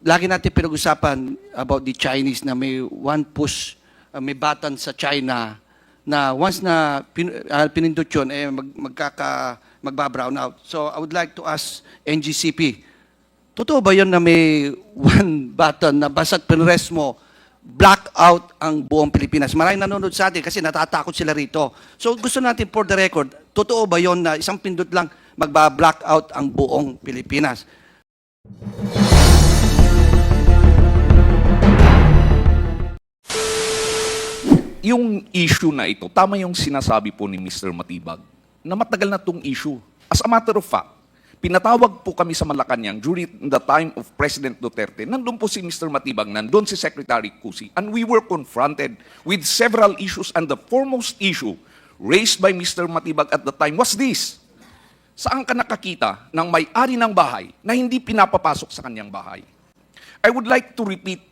lagi natin pinag-usapan about the Chinese na may one push, may button sa China na once na pinindot yun, magbabrown out. So I would like to ask NGCP, totoo ba yun na may one button na basta't pinress mo, black out ang buong Pilipinas? Maraming nanonood sa atin kasi natatakot sila rito. So gusto natin for the record, totoo ba yun na isang pindot lang magba-black out ang buong Pilipinas? Yung issue na ito, tama yung sinasabi po ni Mr. Matibag, na matagal na itong issue. As a matter of fact, pinatawag po kami sa Malacanang during the time of President Duterte. Nandun po si Mr. Matibag, nandun si Secretary Cusi, and we were confronted with several issues, and the foremost issue raised by Mr. Matibag at the time was this: saan ka nakakita ng may-ari ng bahay na hindi pinapapasok sa kanyang bahay? I would like to repeat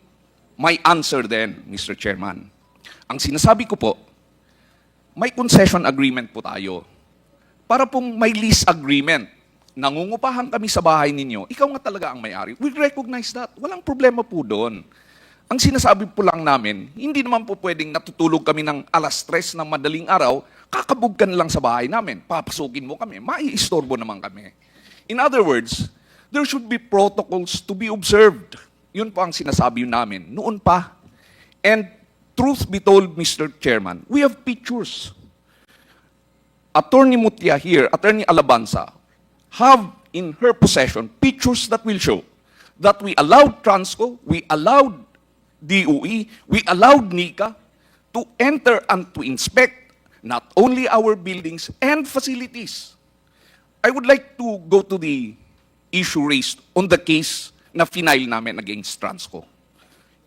my answer then, Mr. Chairman. Ang sinasabi ko po, may concession agreement po tayo. Para pong may lease agreement, nangungupahan kami sa bahay ninyo, ikaw nga talaga ang may-ari. We recognize that. Walang problema po doon. Ang sinasabi po lang namin, hindi naman po pwedeng natutulog kami ng alas 3 ng madaling araw, kakabog ka na lang sa bahay namin, papasukin mo kami, maiistorbo naman kami. In other words, there should be protocols to be observed. Yun po ang sinasabi namin noon pa. And truth be told, Mr. Chairman, we have pictures. Attorney Mutia here, Attorney Bansa, have in her possession pictures that will show that we allowed Transco, we allowed DOE, we allowed NICA to enter and to inspect not only our buildings and facilities. I would like to go to the issue raised on the case na final namin against Transco.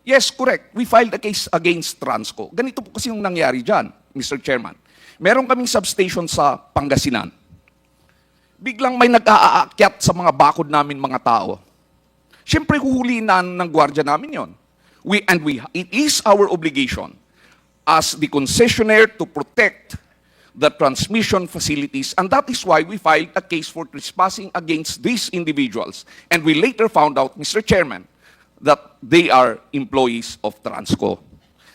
Yes, correct. We filed a case against Transco. Ganito po kasi yung nangyari dyan, Mr. Chairman. Meron kaming substation sa Pangasinan. Biglang may nag-aakyat sa mga bakod namin mga tao. Siyempre, huhuliin na ng gwardiya namin yon. It is our obligation as the concessionaire to protect the transmission facilities, and that is why we filed a case for trespassing against these individuals. And we later found out, Mr. Chairman, that they are employees of Transco.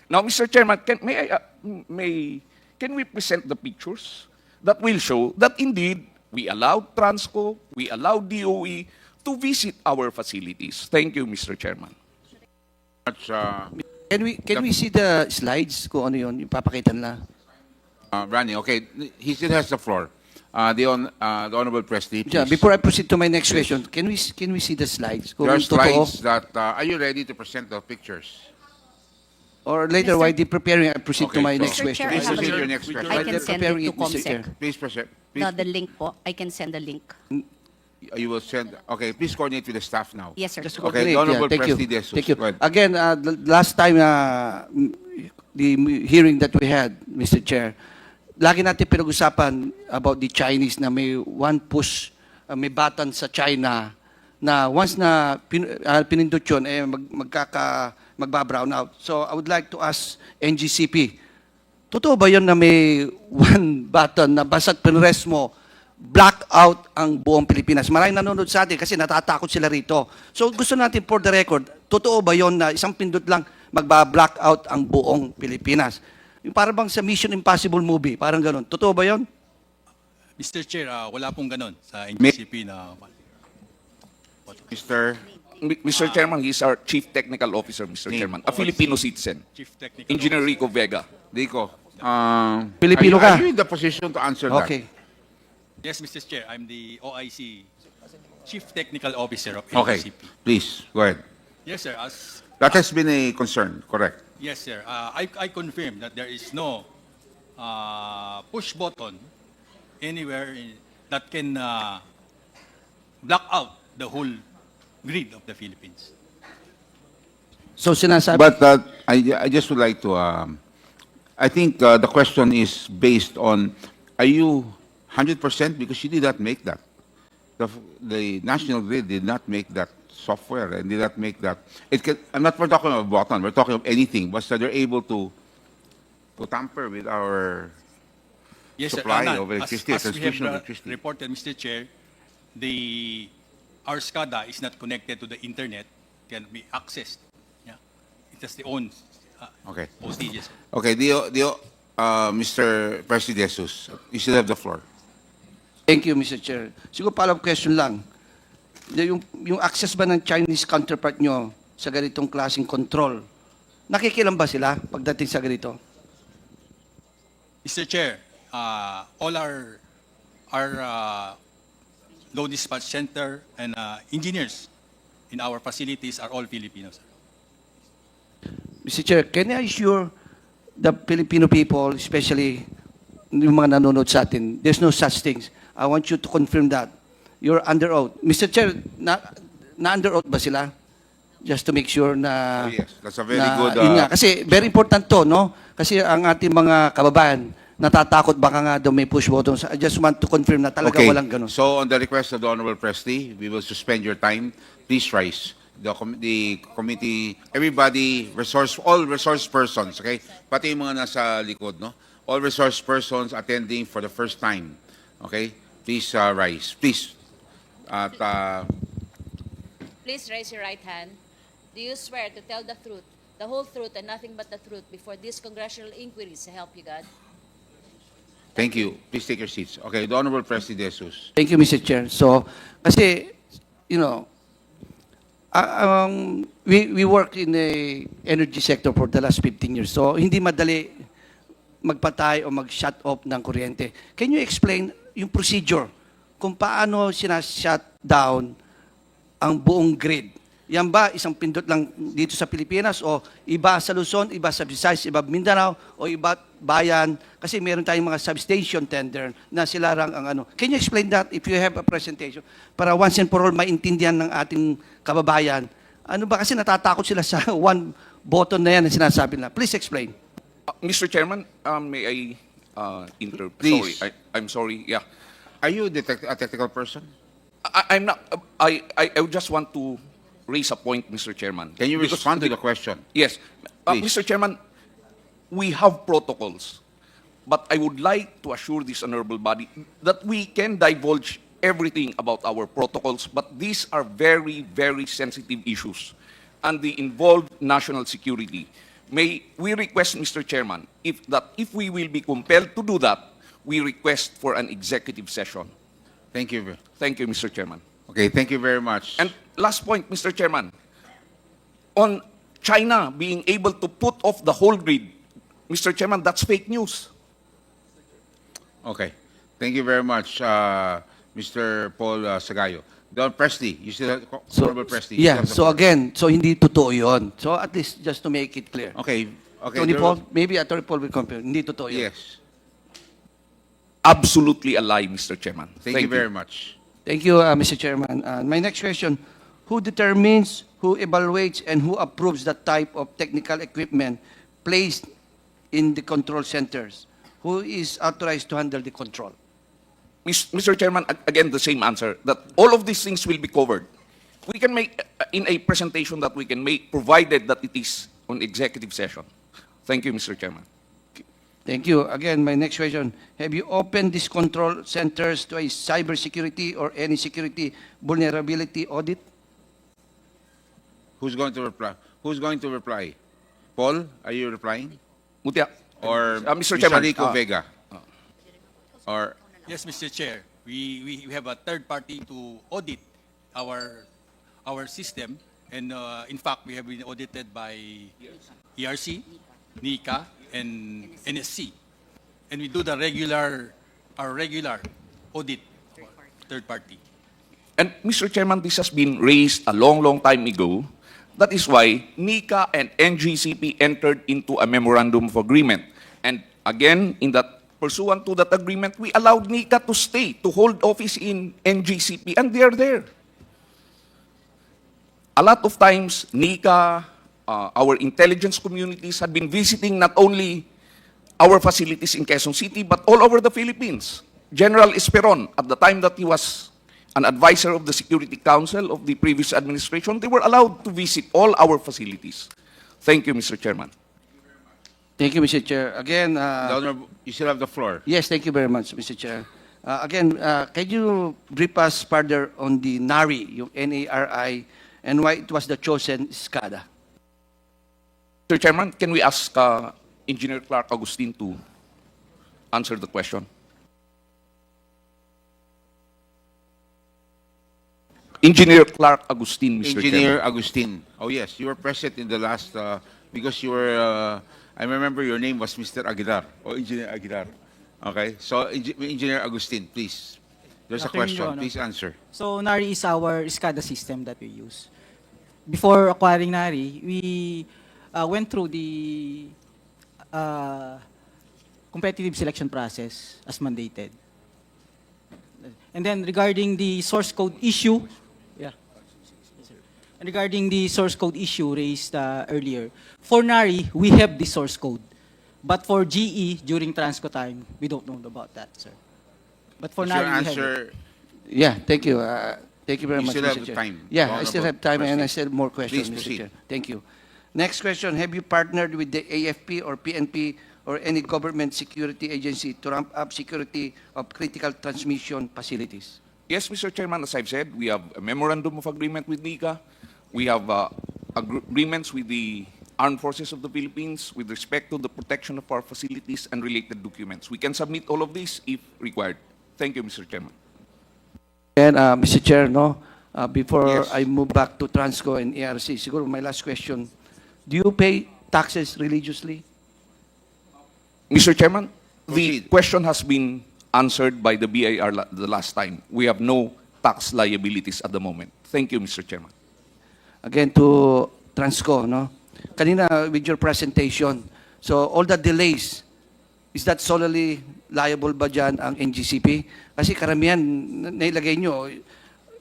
Now, Mr. Chairman, can we present the pictures that will show that indeed we allowed Transco, we allowed DOE to visit our facilities? Thank you, Mr. Chairman. Can we see the slides kung ano yun, ipapakita na? Randy, okay, he still has the floor. The Honorable Presley, please. Yeah, before I proceed to my next question, can we see the slides? Kung There are totoo? slides that, are you ready to present the pictures? Or later, while they preparing, I proceed to Okay, my so- next Mr. question. Chair, I Please have a proceed to your link. next I question. can They're send preparing it it, to Mr. Chair. COMSEC. Please present. Please, The link po, I can send the link. you will send, okay, please coordinate with the staff now. Yes, sir. Just to Okay, coordinate, the Honorable thank you. Presley De Jesus. Thank you. Go ahead. Again, the last time the hearing that we had, Mr. Chair, lagi natin pinag-usapan about the Chinese na may one push, may button sa China na once na pinindot yun, magbabrown out. So I would like to ask NGCP, totoo ba yun na may one button na basta't pinress mo, black out ang buong Pilipinas? Maraming nanonood sa atin kasi natatakot sila rito. So gusto natin for the record, totoo ba yun na isang pindot lang magba-black out ang buong Pilipinas? Yung parang bang sa Mission Impossible movie, parang ganun. Totoo ba yun? Mr. Chair, wala pong ganun sa NGCP na... Mr. Chairman, he's our Chief Technical Officer, Mr. Chairman, a Filipino citizen, Chief Technical Engineer Rico Vega. Dico, Pilipino are ka? you in the position to answer that? Okay. Yes, Mr. Chair, I'm the OIC Chief Technical Officer of Okay, NGCP. please, go ahead. Yes, sir. That has been a concern, correct? Yes, sir. I confirm that there is no push button anywhere that can block out the whole grid of the Philippines. So sinasabi... But I just would like to, I think the question is based on, are you 100%? Because you did not make that. The National Grid did not make that software and did not make that. We're talking about button, we're talking of anything, but so they're able to tamper with our Yes, supply sir. of electricity, As we transmission of have electricity. reported, Mr. Chair, our SCADA is not connected to the internet can be accessed. Yeah. It has the own Okay. procedures. Okay, Mr. Presley De Jesus, you still have the floor. Thank you, Mr. Chair. Siguro follow-up question lang. Yung access ba ng Chinese counterpart nyo sa ganitong klaseng control, nakikilam ba sila pagdating sa ganito? Mr. Chair, all our low dispatch center and engineers in our facilities are all Filipinos. Mr. Chair, can I assure the Filipino people, especially yung mga nanonood sa atin, there's no such things. I want you to confirm that. You're under oath. Mr. Chair, na-under oath ba sila? Just to make sure na... Oh, yes, that's a very na, good... yun nga. Kasi very important to, no? Kasi ang ating mga kababayan, natatakot baka nga daw may push button. I just want to confirm na talaga walang ganun. So on the request of the Honorable Presley, we will suspend your time. Please rise. The committee, everybody, all resource persons, okay? Pati yung mga nasa likod, no? All resource persons attending for the first time, okay? Please rise. Please. At, Please raise your right hand. Do you swear to tell the truth, the whole truth, and nothing but the truth before these congressional inquiries, so help you God? thank you. Please take your seats. Okay, the Honorable Presley De Jesus. Thank you, Mr. Chair. So, kasi, you know, we work in the energy sector for the last 15 years. So, hindi madali magpatay o mag-shut off ng kuryente. Can you explain yung procedure kung paano sinashut down ang buong grid? Yan ba isang pindot lang dito sa Pilipinas o iba sa Luzon, iba sa Visayas, iba Mindanao o iba bayan? Kasi meron tayong mga substation tender na sila lang ang ano. Can you explain that if you have a presentation para once and for all maintindihan ng ating kababayan? Ano ba kasi natatakot sila sa one button na yan na sinasabi nila. Please explain. Mr. Chairman, may I interrupt? Please. Sorry, I'm sorry. Yeah, Are you a technical person? I'm not. I just want to raise a point, Mr. Chairman. Can you Because respond to the question? Yes. Please. Mr. Chairman, we have protocols, but I would like to assure this honorable body that we can divulge everything about our protocols, but these are very, very sensitive issues and they involve national security. May we request, Mr. Chairman, if we will be compelled to do that, we request for an executive session. Thank you. Thank you, Mr. Chairman. Okay, thank you very much. And last point, Mr. Chairman, on China being able to put off the whole grid, Mr. Chairman, that's fake news. Okay. Thank you very much, Mr. Paul Sagayo. Don Presley, you still have, Honorable Presley. you still Yeah, have the so floor. again, so hindi totoo yun. So at least just to make it clear. Okay. Okay. Tony there- Paul, maybe Attorney Paul will confirm. Hindi totoo yun. Yes. Absolutely a lie, Mr. Chairman. Thank you very much. Thank you, Mr. Chairman. My next question, who determines, who evaluates, and who approves that type of technical equipment placed in the control centers? Who is authorized to handle the control? Mr. Chairman, again, the same answer, that all of these things will be covered. We can make, in a presentation that we can make, provided that it is on executive session. Thank you, Mr. Chairman. Thank you. Again, my next question, have you opened these control centers to a cybersecurity or any security vulnerability audit? Who's going to reply? Who's going to reply? Paul, are you replying? Mutya. Or Mr. Chairman. Rico Vega? Or Yes, Mr. Chair. We have a third party to audit our system, and in fact, we have been audited by ERC, NICA, and NSC, and we do our regular audit for third party. And Mr. Chairman, this has been raised a long, long time ago. That is why NICA and NGCP entered into a memorandum of agreement. And again, pursuant to that agreement, we allowed NICA to stay, to hold office in NGCP, and they are there. A lot of times, NICA, our intelligence communities had been visiting not only our facilities in Quezon City, but all over the Philippines. General Esperon, at the time that he was an advisor of the Security Council of the previous administration, they were allowed to visit all our facilities. Thank you, Mr. Chairman. Thank you, Mr. Chair. Again, the Honorable, you still have the floor. yes, thank you very much, Mr. Chair. Again, can you brief us further on the NARI, yung NARI, and why it was the chosen SCADA? Mr. Chairman, can we ask Engineer Clark Agustin to answer the question? Engineer Clark Agustin, Mr. Engineer Chairman. Agustin. Oh yes, you were present in the last, because you were, I remember your name was Mr. Aguilar, or Engineer Aguilar. Okay, so Engineer Agustin, please. There's a Afternoon, Your question, Honor. please answer. So NARI is our SCADA system that we use. Before acquiring NARI, we went through the competitive selection process as mandated. And then regarding the source code issue, yeah. And regarding the source code issue raised earlier, for NARI, we have the source code. But for GE, during Transco time, we don't know about that, sir. But for Is your NARI, we have it. answer, Yeah, thank you. Thank you very You much, still Mr. have Chair. time. Yeah, Go I on still about have time, and I Presley. still have more questions, Please Mr. proceed. Chair. Thank you. Next question, have you partnered with the AFP or PNP or any government security agency to ramp up security of critical transmission facilities? Yes, Mr. Chairman, as I've said, we have a memorandum of agreement with NICA. We have agreements with the Armed Forces of the Philippines with respect to the protection of our facilities and related documents. We can submit all of this if required. Thank you, Mr. Chairman. And Mr. Chair, before Yes. I move back to Transco and ARC, siguro my last question, do you pay taxes religiously? Mr. Chairman, Proceed. the question has been answered by the BIR the last time. We have no tax liabilities at the moment. Thank you, Mr. Chairman. Again, to Transco, Kanina, with your presentation, so all the delays, is that solely liable ba dyan ang NGCP? Kasi karamihan, nailagay nyo,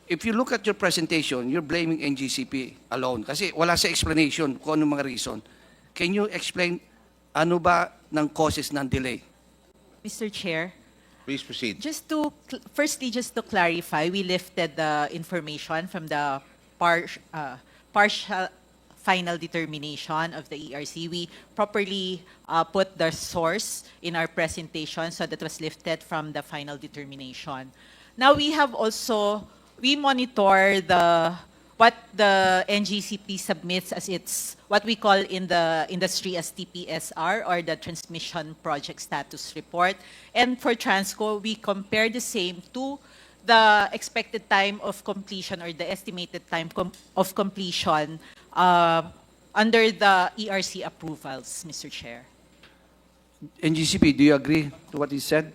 if you look at your presentation, you're blaming NGCP alone. Kasi wala sa explanation kung ano mga reason. Can you explain ano ba ng causes ng delay? Mr. Chair, please proceed. firstly, just to clarify, we lifted the information from the partial final determination of the ERC. We properly put the source in our presentation, so that was lifted from the final determination. Now we have also, we monitor what the NGCP submits as its, what we call in the industry as TPSR, or the Transmission Project Status Report. And for Transco, we compare the same to the expected time of completion, or the estimated time of completion under the ERC approvals, Mr. Chair. NGCP, do you agree to what he said?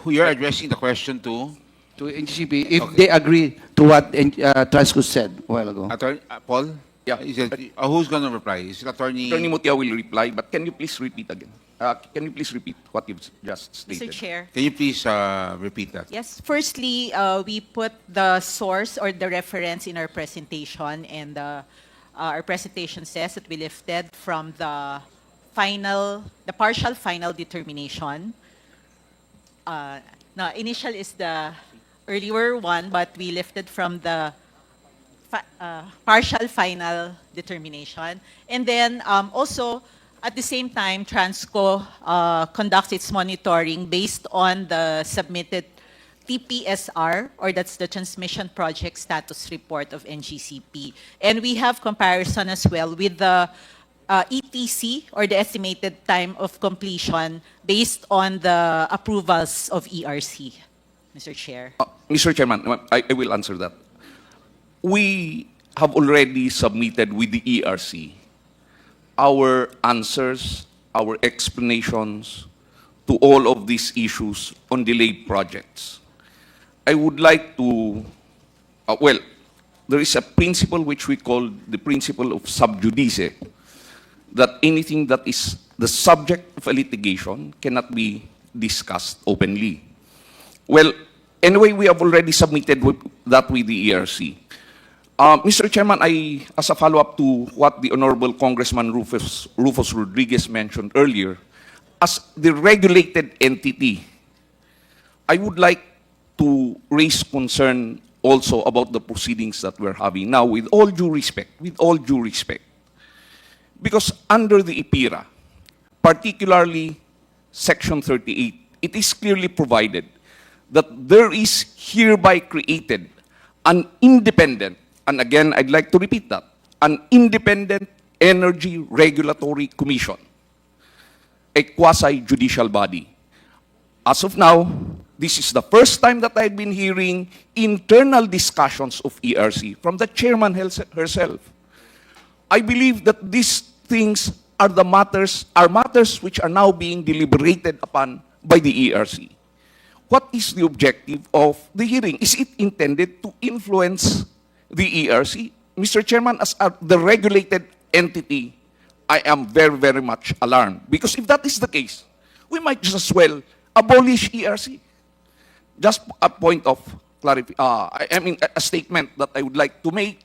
You're addressing the question to To NGCP, if they agree to what Transco said a while ago. Attorney Paul? Yeah. Is it, who's going to reply? Is it Attorney? Attorney Mutia will reply, but can you please repeat again? Can you please repeat what you've just stated? Mr. Chair. Can you please repeat that? Yes, firstly, we put the source or the reference in our presentation, and our presentation says that we lifted from the partial final determination. No, initial is the earlier one, but we lifted from the partial final determination. And then also, at the same time, Transco conducts its monitoring based on the submitted TPSR, or that's the Transmission Project Status Report of NGCP. And we have comparison as well with the ETC, or the estimated time of completion, based on the approvals of ERC, Mr. Chair. Mr. Chairman, I will answer that. We have already submitted with the ERC our answers, our explanations to all of these issues on delayed projects. I would like to, well, there is a principle which we call the principle of sub judice, that anything that is the subject of a litigation cannot be discussed openly. Well, anyway, we have already submitted that with the ERC. Mr. Chairman, as a follow-up to what the Honorable Congressman Rufus Rodriguez mentioned earlier, as the regulated entity, I would like to raise concern also about the proceedings that we're having now, with all due respect, because under the IPIRA, particularly Section 38, it is clearly provided that there is hereby created an independent, and again, I'd like to repeat that, an independent energy regulatory commission, a quasi-judicial body. As of now, this is the first time that I've been hearing internal discussions of ERC from the chairman herself. I believe that these things are matters which are now being deliberated upon by the ERC. What is the objective of the hearing? Is it intended to influence the ERC? Mr. Chairman, as the regulated entity, I am very, very much alarmed. Because if that is the case, we might just as well abolish ERC. Just a point of clarification, a statement that I would like to make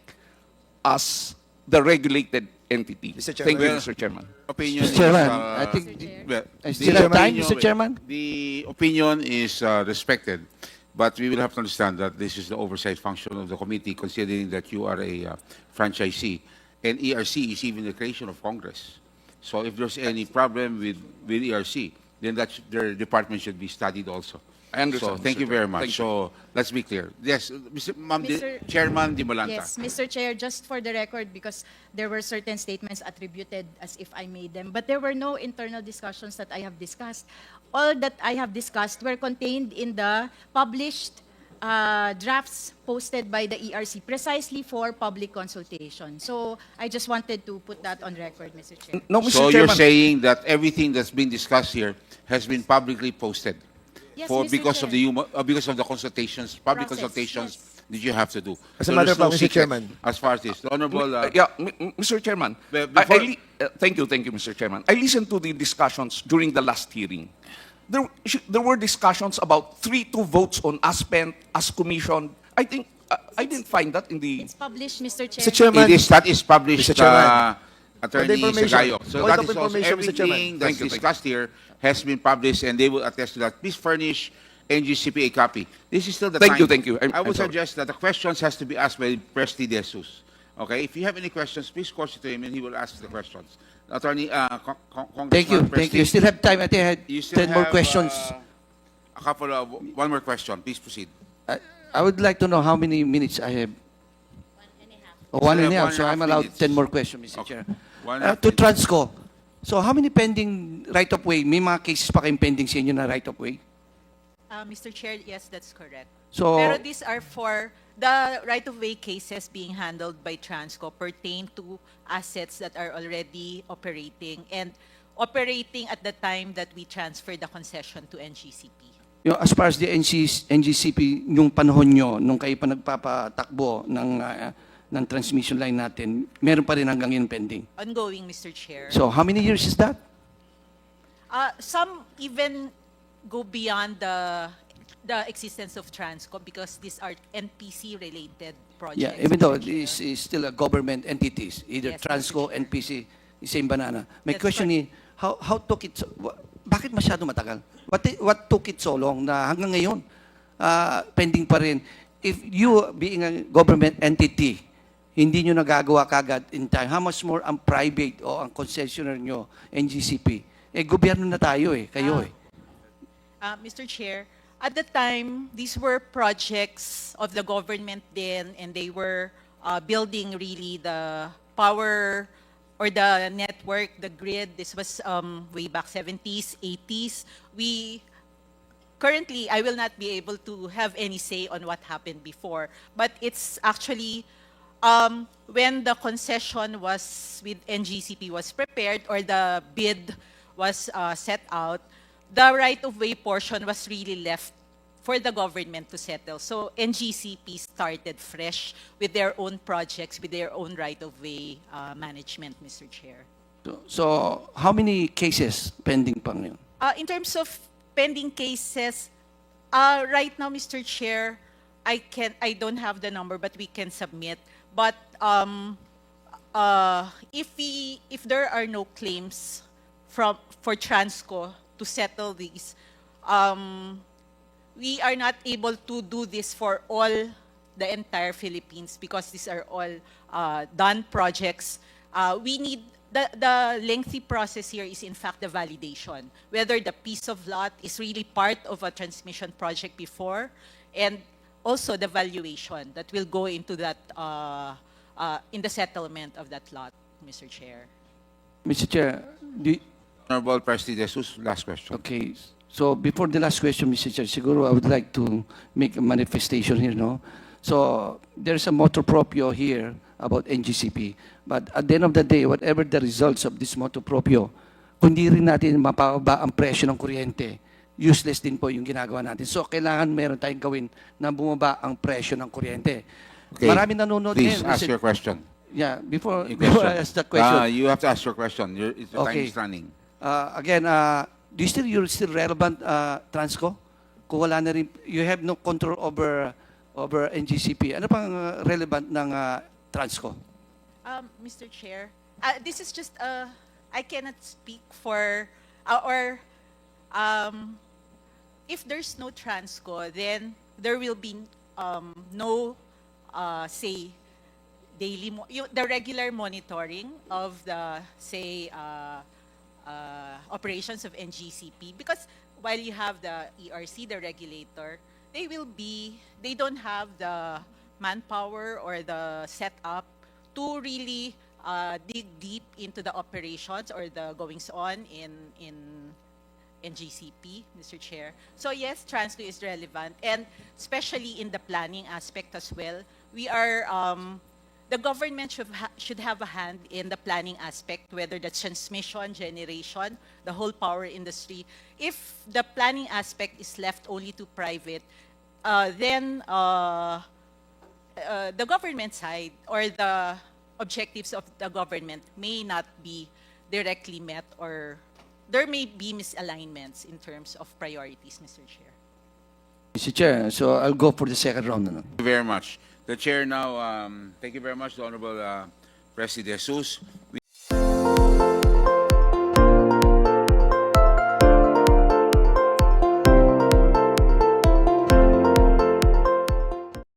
as the regulated entity. Mr. Chairman. Thank you, Well, Mr. Chairman. Opinion Mr. Chairman, is, I think Mr. Chair. well, I still have time, Mr. Chairman? The opinion is respected, but we will have to understand that this is the oversight function of the committee, considering that you are a franchisee, and ERC is even the creation of Congress. So if there's any problem with ERC, then their department should be studied also. I understand, So thank Mr. you very Chairman. much. Thank you. So let's be clear. Yes, Mr. Chairman Dimolanta. Yes, Mr. Chair, just for the record, because there were certain statements attributed as if I made them, but there were no internal discussions that I have discussed. All that I have discussed were contained in the published drafts posted by the ERC precisely for public consultation. So I just wanted to put that on record, Mr. Chair. No, Mr. So you're Chairman. saying that everything that's been discussed here has been publicly posted? Yes, For, Mr. because of the Chair. because of the consultations, public Process, consultations yes. that you have to do. As a So matter there's of fact, no Mr. secret Chairman. as far as this. The Honorable, Mr. Chairman. Before- Thank you, Mr. Chairman. I listened to the discussions during the last hearing. There were discussions about 3-2 votes on as spent, as commissioned. I think I didn't find that in the. It's published, Mr. Chair. Mr. Chairman. that is published, Mr. Chairman. Attorney information. Sagayo. So Point that of is also information, Mr. Chairman. everything that's Thank you. discussed here has been published, and they will attest to that. Please furnish NGCP a copy. This is still the Thank time. you, thank you. I I'm would sorry. suggest that the questions has to be asked by Presley De Jesus. Okay, if you have any questions, please course it to him, and he will ask the questions. Attorney, Congressman Thank you. Presley, Thank you. Still have time. I think I had you still 10 more have, questions. one more question. Please proceed. I would like to know how many minutes I have. Oh, You one still and a have half. So 1.5 I'm allowed minutes. 10 more questions, Mr. Okay. Chair. 1.5 To minutes. Transco. So how many pending right-of-way? May mga cases pa kayong pending sa inyo na right-of-way? Mr. Chair, yes, that's correct. So, Pero these are for the right-of-way cases being handled by Transco pertain to assets that are already operating and operating at the time that we transfer the concession to NGCP. as far as the NGCP, yung panahon nyo, nung kayo pa nagpapatakbo ng transmission line natin, meron pa rin hanggang yun pending. Ongoing, Mr. Chair. So how many years is that? Some even go beyond the existence of Transco because these are NPC-related projects. Yeah, even though Mr. Chair. this is still a government entities, either Yes, Transco, Mr. Chair. NPC, same banana. My That's question is, how took it, bakit masyado matagal? What took it so long na hanggang ngayon, pending pa rin? If you, being a government entity, hindi nyo nagagawa kagad in time, how much more ang private o ang concessionaire nyo, NGCP? Gobyerno na tayo kayo Mr. Chair, at the time, these were projects of the government then, and they were building really the power or the network, the grid. This was way back 70s, 80s. Currently, I will not be able to have any say on what happened before, but it's actually when the concession was with NGCP was prepared or the bid was set out, the right-of-way portion was really left for the government to settle. So NGCP started fresh with their own projects, with their own right-of-way management, Mr. Chair. So how many cases pending pa ngayon? In terms of pending cases, right now, Mr. Chair, I don't have the number, but we can submit. But if there are no claims for Transco to settle these, we are not able to do this for all the entire Philippines because these are all done projects. We need the lengthy process here is in fact the validation, whether the piece of lot is really part of a transmission project before, and also the valuation that will go into that in the settlement of that lot, Mr. Chair. Mr. Chair, Honorable Presley De Jesus, last question. okay. So before the last question, Mr. Chair, siguro I would like to make a manifestation here, no? So there's a motu proprio here about NGCP. But at the end of the day, whatever the results of this motu proprio, kung di rin natin mapababa ang presyo ng kuryente, useless din po yung ginagawa natin. So kailangan meron tayong gawin na bumaba ang presyo ng kuryente. Okay. Maraming nanonood Please ngayon. ask your question. Yeah, before Your I ask that question. You have to ask your question. The time Okay. is running. Again, you're still relevant, Transco? Kung wala na rin, you have no control over NGCP. Ano pang relevant ng Transco? Mr. Chair, this is just, I cannot speak for, or if there's no Transco, then there will be no, say, the regular monitoring of the, say, operations of NGCP. Because while you have the ERC, the regulator, they don't have the manpower or the setup to really dig deep into the operations or the goings on in NGCP, Mr. Chair. So yes, Transco is relevant, and especially in the planning aspect as well. We are, the government should have a hand in the planning aspect, whether that's transmission, generation, the whole power industry. If the planning aspect is left only to private, then the government side or the objectives of the government may not be directly met, or there may be misalignments in terms of priorities, Mr. Chair. Mr. Chair, so I'll go for the second round. Ano? Thank you very much. The chair now, thank you very much, the Honorable Presley De Jesus.